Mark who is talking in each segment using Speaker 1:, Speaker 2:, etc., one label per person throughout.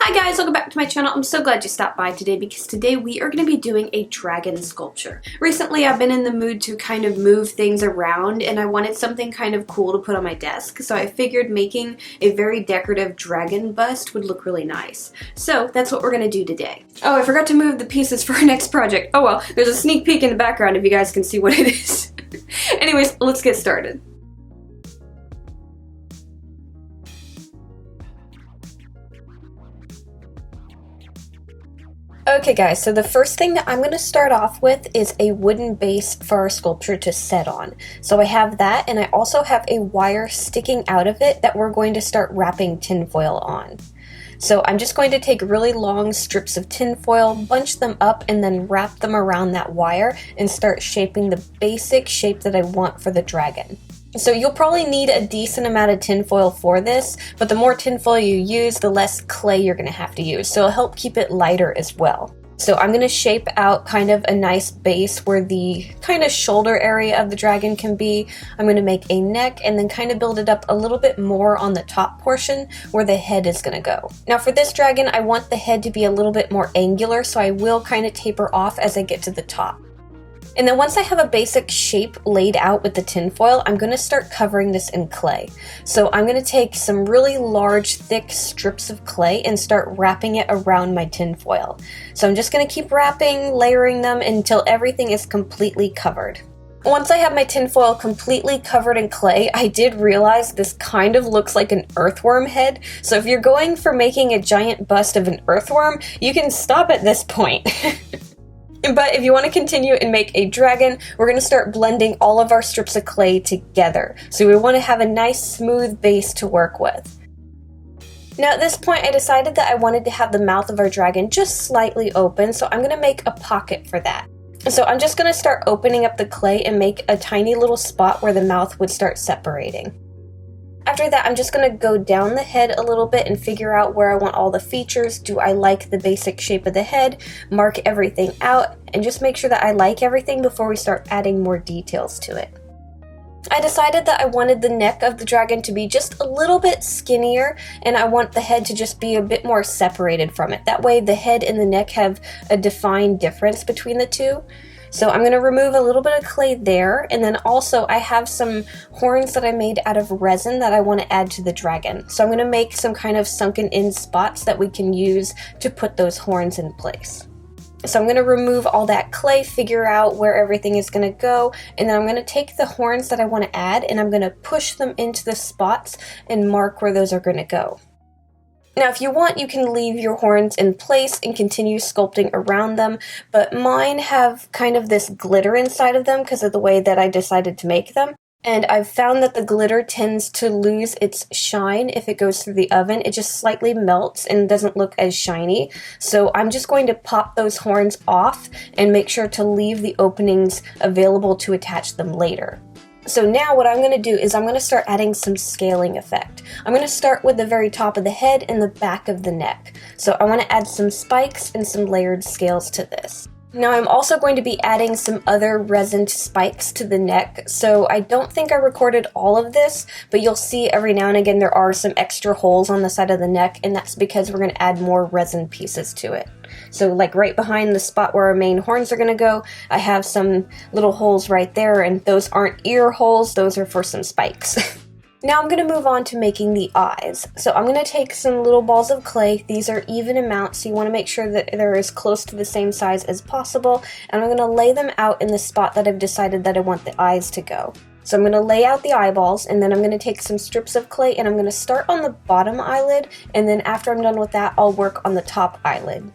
Speaker 1: Hi guys, welcome back to my channel. I'm so glad you stopped by today because today we are going to be doing a dragon sculpture. Recently I've been in the mood to kind of move things around and I wanted something kind of cool to put on my desk, so I figured making a very decorative dragon bust would look really nice. So that's what we're going to do today. Oh, I forgot to move the pieces for our next project. Oh well, there's a sneak peek in the background if you guys can see what it is. Anyways, let's get started. Okay guys, so the first thing that I'm going to start off with is a wooden base for our sculpture to set on. So I have that, and I also have a wire sticking out of it that we're going to start wrapping tinfoil on. So I'm just going to take really long strips of tinfoil, bunch them up, and then wrap them around that wire and start shaping the basic shape that I want for the dragon. So you'll probably need a decent amount of tinfoil for this, but the more tinfoil you use, the less clay you're going to have to use, so it'll help keep it lighter as well. So I'm going to shape out kind of a nice base where the kind of shoulder area of the dragon can be. I'm going to make a neck and then kind of build it up a little bit more on the top portion where the head is going to go. Now for this dragon, I want the head to be a little bit more angular, so I will kind of taper off as I get to the top. And then once I have a basic shape laid out with the tinfoil, I'm going to start covering this in clay. So I'm going to take some really large, thick strips of clay and start wrapping it around my tinfoil. So I'm just going to keep wrapping, layering them until everything is completely covered. Once I have my tinfoil completely covered in clay, I did realize this kind of looks like an earthworm head. So if you're going for making a giant bust of an earthworm, you can stop at this point. But if you want to continue and make a dragon, we're going to start blending all of our strips of clay together. So we want to have a nice smooth base to work with. Now at this point I decided that I wanted to have the mouth of our dragon just slightly open, so I'm going to make a pocket for that. So I'm just going to start opening up the clay and make a tiny little spot where the mouth would start separating. After that, I'm just going to go down the head a little bit and figure out where I want all the features. Do I like the basic shape of the head? Mark everything out and just make sure that I like everything before we start adding more details to it. I decided that I wanted the neck of the dragon to be just a little bit skinnier, and I want the head to just be a bit more separated from it. That way the head and the neck have a defined difference between the two. So I'm going to remove a little bit of clay there, and then also I have some horns that I made out of resin that I want to add to the dragon. So I'm going to make some kind of sunken in spots that we can use to put those horns in place. So I'm going to remove all that clay, figure out where everything is going to go, and then I'm going to take the horns that I want to add and I'm going to push them into the spots and mark where those are going to go. Now if you want, you can leave your horns in place and continue sculpting around them, but mine have kind of this glitter inside of them because of the way that I decided to make them. And I've found that the glitter tends to lose its shine if it goes through the oven. It just slightly melts and doesn't look as shiny. So I'm just going to pop those horns off and make sure to leave the openings available to attach them later. So now what I'm going to do is I'm going to start adding some scaling effect. I'm going to start with the very top of the head and the back of the neck. So I want to add some spikes and some layered scales to this. Now I'm also going to be adding some other resined spikes to the neck, so I don't think I recorded all of this, but you'll see every now and again there are some extra holes on the side of the neck, and that's because we're going to add more resin pieces to it. So like right behind the spot where our main horns are going to go, I have some little holes right there, and those aren't ear holes, those are for some spikes. Now I'm going to move on to making the eyes. So I'm going to take some little balls of clay. These are even amounts, so you want to make sure that they're as close to the same size as possible. And I'm going to lay them out in the spot that I've decided that I want the eyes to go. So I'm going to lay out the eyeballs, and then I'm going to take some strips of clay and I'm going to start on the bottom eyelid, and then after I'm done with that, I'll work on the top eyelid.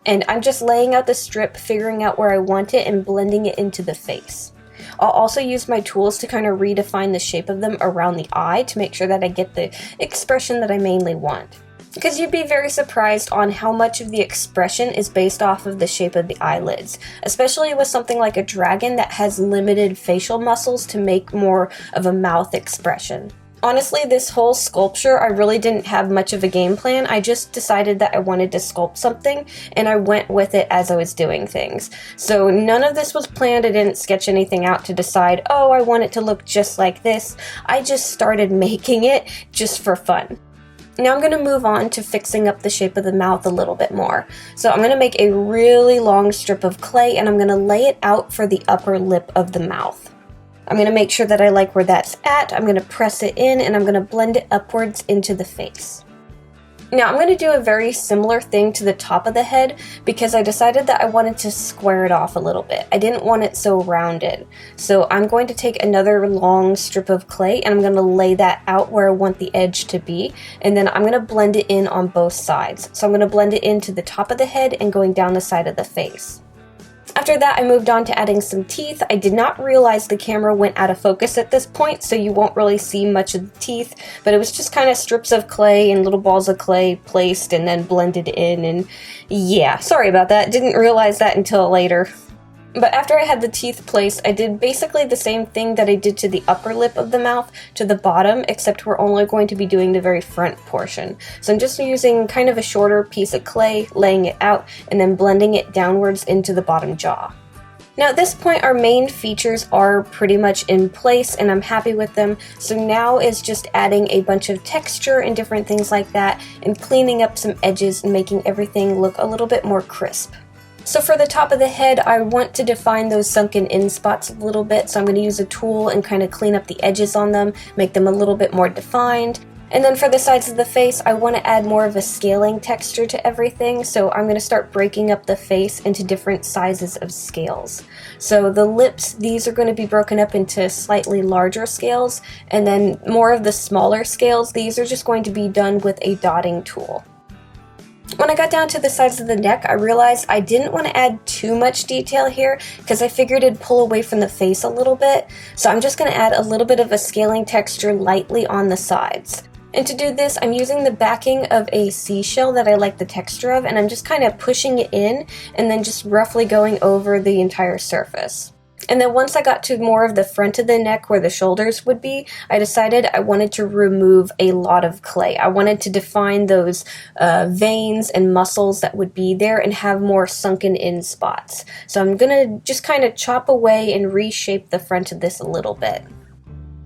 Speaker 1: And I'm just laying out the strip, figuring out where I want it, and blending it into the face. I'll also use my tools to kind of redefine the shape of them around the eye to make sure that I get the expression that I mainly want. Because you'd be very surprised on how much of the expression is based off of the shape of the eyelids, especially with something like a dragon that has limited facial muscles to make more of a mouth expression. Honestly, this whole sculpture, I really didn't have much of a game plan. I just decided that I wanted to sculpt something, and I went with it as I was doing things. So none of this was planned. I didn't sketch anything out to decide, oh, I want it to look just like this. I just started making it just for fun. Now I'm going to move on to fixing up the shape of the mouth a little bit more. So I'm going to make a really long strip of clay and I'm going to lay it out for the upper lip of the mouth. I'm going to make sure that I like where that's at. I'm going to press it in and I'm going to blend it upwards into the face. Now I'm going to do a very similar thing to the top of the head because I decided that I wanted to square it off a little bit. I didn't want it so rounded. So I'm going to take another long strip of clay and I'm going to lay that out where I want the edge to be. And then I'm going to blend it in on both sides. So I'm going to blend it into the top of the head and going down the side of the face. After that, I moved on to adding some teeth. I did not realize the camera went out of focus at this point, so you won't really see much of the teeth, but it was just kind of strips of clay and little balls of clay placed and then blended in, and yeah, sorry about that. Didn't realize that until later. But after I had the teeth placed, I did basically the same thing that I did to the upper lip of the mouth to the bottom, except we're only going to be doing the very front portion. So I'm just using kind of a shorter piece of clay, laying it out, and then blending it downwards into the bottom jaw. Now at this point our main features are pretty much in place and I'm happy with them, so now is just adding a bunch of texture and different things like that and cleaning up some edges and making everything look a little bit more crisp. So for the top of the head, I want to define those sunken in spots a little bit, so I'm going to use a tool and kind of clean up the edges on them, make them a little bit more defined. And then for the sides of the face, I want to add more of a scaling texture to everything, so I'm going to start breaking up the face into different sizes of scales. So the lips, these are going to be broken up into slightly larger scales, and then more of the smaller scales, these are just going to be done with a dotting tool. When I got down to the sides of the neck, I realized I didn't want to add too much detail here because I figured it'd pull away from the face a little bit. So I'm just going to add a little bit of a scaling texture lightly on the sides. And to do this, I'm using the backing of a seashell that I like the texture of, and I'm just kind of pushing it in and then just roughly going over the entire surface. And then once I got to more of the front of the neck where the shoulders would be, I decided I wanted to remove a lot of clay. I wanted to define those veins and muscles that would be there and have more sunken in spots. So I'm going to just kind of chop away and reshape the front of this a little bit.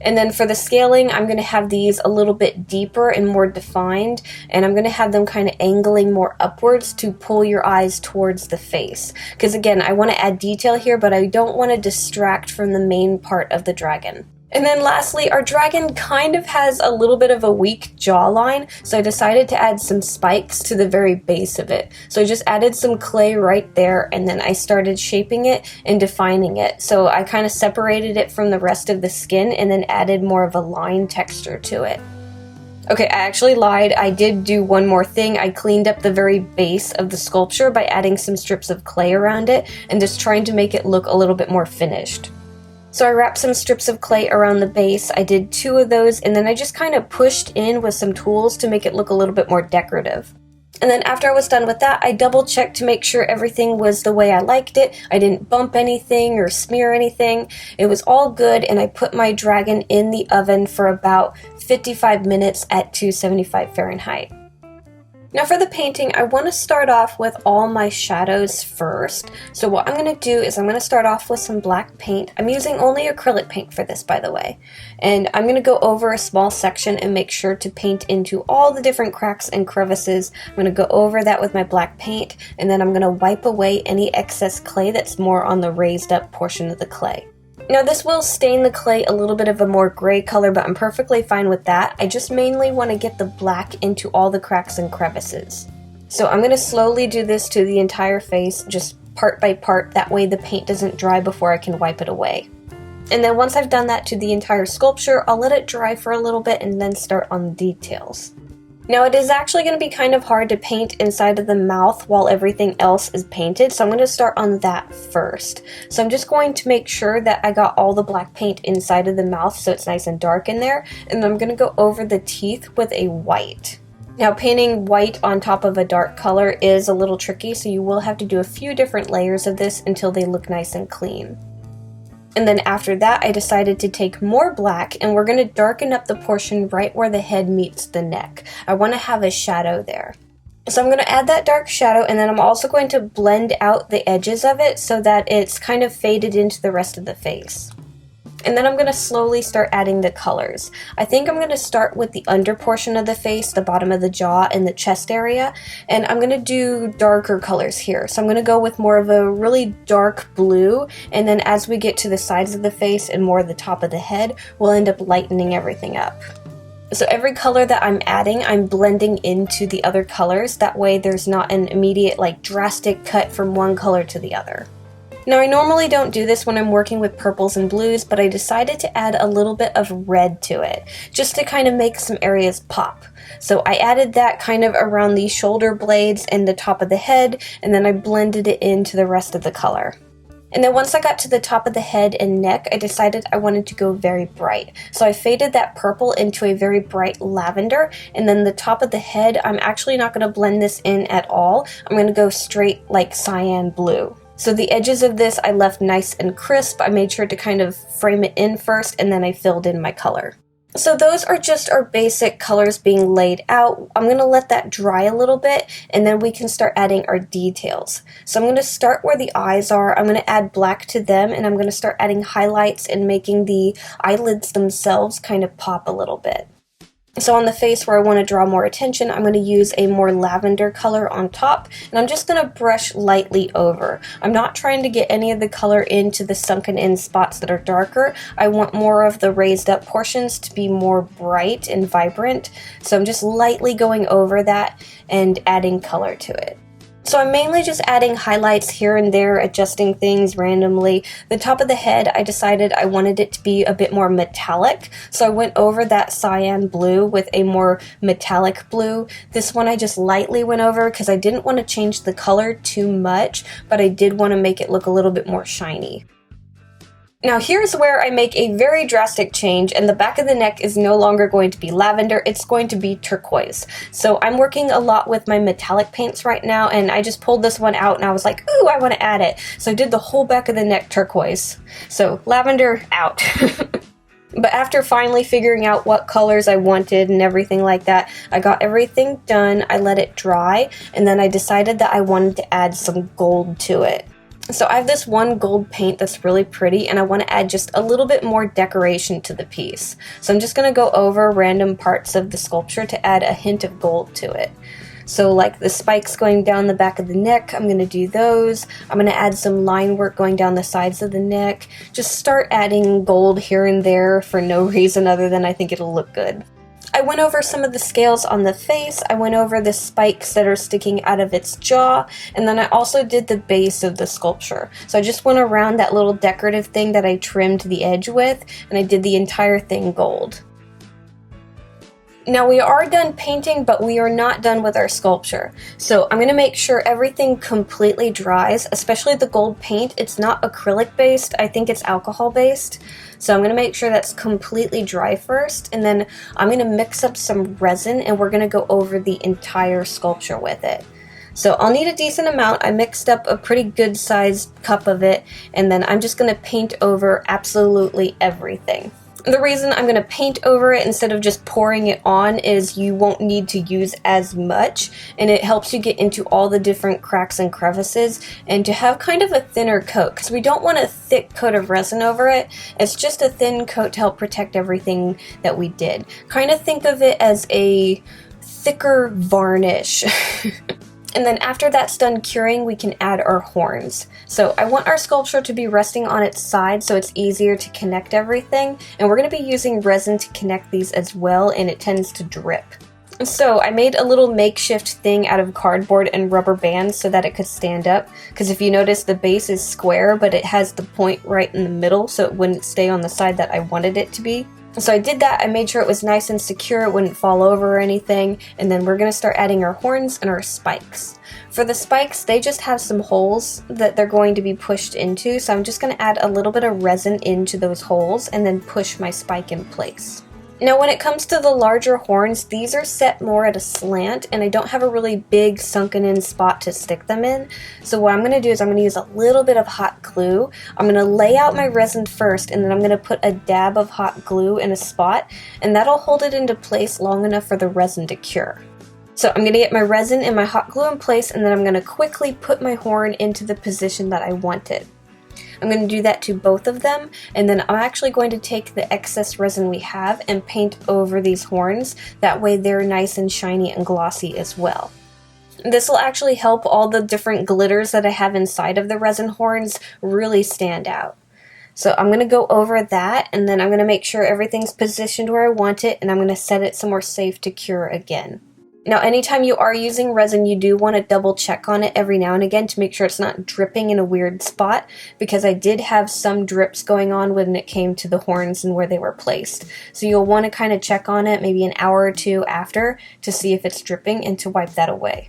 Speaker 1: And then for the scaling, I'm going to have these a little bit deeper and more defined, and I'm going to have them kind of angling more upwards to pull your eyes towards the face. Because again, I want to add detail here, but I don't want to distract from the main part of the dragon. And then lastly, our dragon kind of has a little bit of a weak jawline, so I decided to add some spikes to the very base of it. So I just added some clay right there, and then I started shaping it and defining it. So I kind of separated it from the rest of the skin and then added more of a line texture to it. Okay, I actually lied. I did do one more thing. I cleaned up the very base of the sculpture by adding some strips of clay around it and just trying to make it look a little bit more finished. So I wrapped some strips of clay around the base. I did 2 of those, and then I just kind of pushed in with some tools to make it look a little bit more decorative. And then after I was done with that, I double checked to make sure everything was the way I liked it. I didn't bump anything or smear anything. It was all good, and I put my dragon in the oven for about 55 minutes at 275 Fahrenheit. Now for the painting, I want to start off with all my shadows first. So what I'm going to do is I'm going to start off with some black paint. I'm using only acrylic paint for this, by the way. And I'm going to go over a small section and make sure to paint into all the different cracks and crevices. I'm going to go over that with my black paint, and then I'm going to wipe away any excess clay that's more on the raised up portion of the clay. Now this will stain the clay a little bit of a more gray color, but I'm perfectly fine with that. I just mainly want to get the black into all the cracks and crevices. So I'm going to slowly do this to the entire face, just part by part, that way the paint doesn't dry before I can wipe it away. And then once I've done that to the entire sculpture, I'll let it dry for a little bit and then start on the details. Now it is actually going to be kind of hard to paint inside of the mouth while everything else is painted, so I'm going to start on that first. So I'm just going to make sure that I got all the black paint inside of the mouth so it's nice and dark in there, and then I'm going to go over the teeth with a white. Now painting white on top of a dark color is a little tricky, so you will have to do a few different layers of this until they look nice and clean. And then after that, I decided to take more black, and we're going to darken up the portion right where the head meets the neck. I want to have a shadow there. So I'm going to add that dark shadow, and then I'm also going to blend out the edges of it so that it's kind of faded into the rest of the face. And then I'm going to slowly start adding the colors. I think I'm going to start with the under portion of the face, the bottom of the jaw, and the chest area. And I'm going to do darker colors here. So I'm going to go with more of a really dark blue. And then as we get to the sides of the face and more the top of the head, we'll end up lightening everything up. So every color that I'm adding, I'm blending into the other colors. That way there's not an immediate, like, drastic cut from one color to the other. Now, I normally don't do this when I'm working with purples and blues, but I decided to add a little bit of red to it, just to kind of make some areas pop. So I added that kind of around the shoulder blades and the top of the head, and then I blended it into the rest of the color. And then once I got to the top of the head and neck, I decided I wanted to go very bright. So I faded that purple into a very bright lavender, and then the top of the head, I'm actually not going to blend this in at all. I'm going to go straight like cyan blue. So the edges of this I left nice and crisp. I made sure to kind of frame it in first, and then I filled in my color. So those are just our basic colors being laid out. I'm going to let that dry a little bit, and then we can start adding our details. So I'm going to start where the eyes are. I'm going to add black to them, and I'm going to start adding highlights and making the eyelids themselves kind of pop a little bit. So on the face where I want to draw more attention, I'm going to use a more lavender color on top, and I'm just going to brush lightly over. I'm not trying to get any of the color into the sunken in spots that are darker. I want more of the raised up portions to be more bright and vibrant, so I'm just lightly going over that and adding color to it. So I'm mainly just adding highlights here and there, adjusting things randomly. The top of the head, I decided I wanted it to be a bit more metallic, so I went over that cyan blue with a more metallic blue. This one I just lightly went over because I didn't want to change the color too much, but I did want to make it look a little bit more shiny. Now here's where I make a very drastic change, and the back of the neck is no longer going to be lavender, it's going to be turquoise. So I'm working a lot with my metallic paints right now, and I just pulled this one out and I was like, ooh, I want to add it. So I did the whole back of the neck turquoise. So lavender out. But after finally figuring out what colors I wanted and everything like that, I got everything done, I let it dry, and then I decided that I wanted to add some gold to it. So I have this one gold paint that's really pretty, and I want to add just a little bit more decoration to the piece. So I'm just going to go over random parts of the sculpture to add a hint of gold to it. So like the spikes going down the back of the neck, I'm going to do those. I'm going to add some line work going down the sides of the neck. Just start adding gold here and there for no reason other than I think it'll look good. I went over some of the scales on the face, I went over the spikes that are sticking out of its jaw, and then I also did the base of the sculpture. So I just went around that little decorative thing that I trimmed the edge with, and I did the entire thing gold. Now we are done painting, but we are not done with our sculpture. So I'm going to make sure everything completely dries, especially the gold paint. It's not acrylic based, I think it's alcohol based. So I'm going to make sure that's completely dry first, and then I'm going to mix up some resin and we're going to go over the entire sculpture with it. So I'll need a decent amount. I mixed up a pretty good sized cup of it, and then I'm just going to paint over absolutely everything. The reason I'm going to paint over it instead of just pouring it on is you won't need to use as much, and it helps you get into all the different cracks and crevices, and to have kind of a thinner coat, because we don't want a thick coat of resin over it. It's just a thin coat to help protect everything that we did. Kind of think of it as a thicker varnish. And then after that's done curing, we can add our horns. So I want our sculpture to be resting on its side so it's easier to connect everything. And we're going to be using resin to connect these as well, and it tends to drip. So I made a little makeshift thing out of cardboard and rubber bands so that it could stand up. Because if you notice, the base is square, but it has the point right in the middle so it wouldn't stay on the side that I wanted it to be. So I did that, I made sure it was nice and secure, it wouldn't fall over or anything, and then we're going to start adding our horns and our spikes. For the spikes, they just have some holes that they're going to be pushed into, so I'm just going to add a little bit of resin into those holes and then push my spike in place. Now when it comes to the larger horns, these are set more at a slant, and I don't have a really big sunken in spot to stick them in. So what I'm going to do is I'm going to use a little bit of hot glue. I'm going to lay out my resin first, and then I'm going to put a dab of hot glue in a spot, and that'll hold it into place long enough for the resin to cure. So I'm going to get my resin and my hot glue in place, and then I'm going to quickly put my horn into the position that I want it. I'm going to do that to both of them, and then I'm actually going to take the excess resin we have and paint over these horns. That way they're nice and shiny and glossy as well. This will actually help all the different glitters that I have inside of the resin horns really stand out. So I'm going to go over that, and then I'm going to make sure everything's positioned where I want it, and I'm going to set it somewhere safe to cure again. Now, anytime you are using resin, you do want to double check on it every now and again to make sure it's not dripping in a weird spot, because I did have some drips going on when it came to the horns and where they were placed. So you'll want to kind of check on it maybe an hour or two after to see if it's dripping and to wipe that away.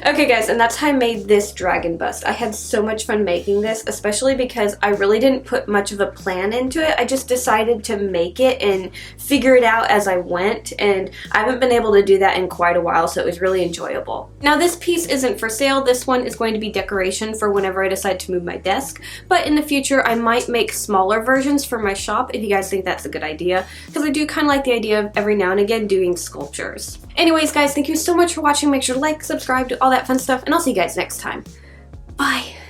Speaker 1: Okay guys, and that's how I made this dragon bust. I had so much fun making this, especially because I really didn't put much of a plan into it. I just decided to make it and figure it out as I went, and I haven't been able to do that in quite a while, so it was really enjoyable. Now this piece isn't for sale. This one is going to be decoration for whenever I decide to move my desk, but in the future I might make smaller versions for my shop if you guys think that's a good idea, because I do kind of like the idea of every now and again doing sculptures. Anyways guys, thank you so much for watching. Make sure to like, subscribe, do all that fun stuff, and I'll see you guys next time. Bye!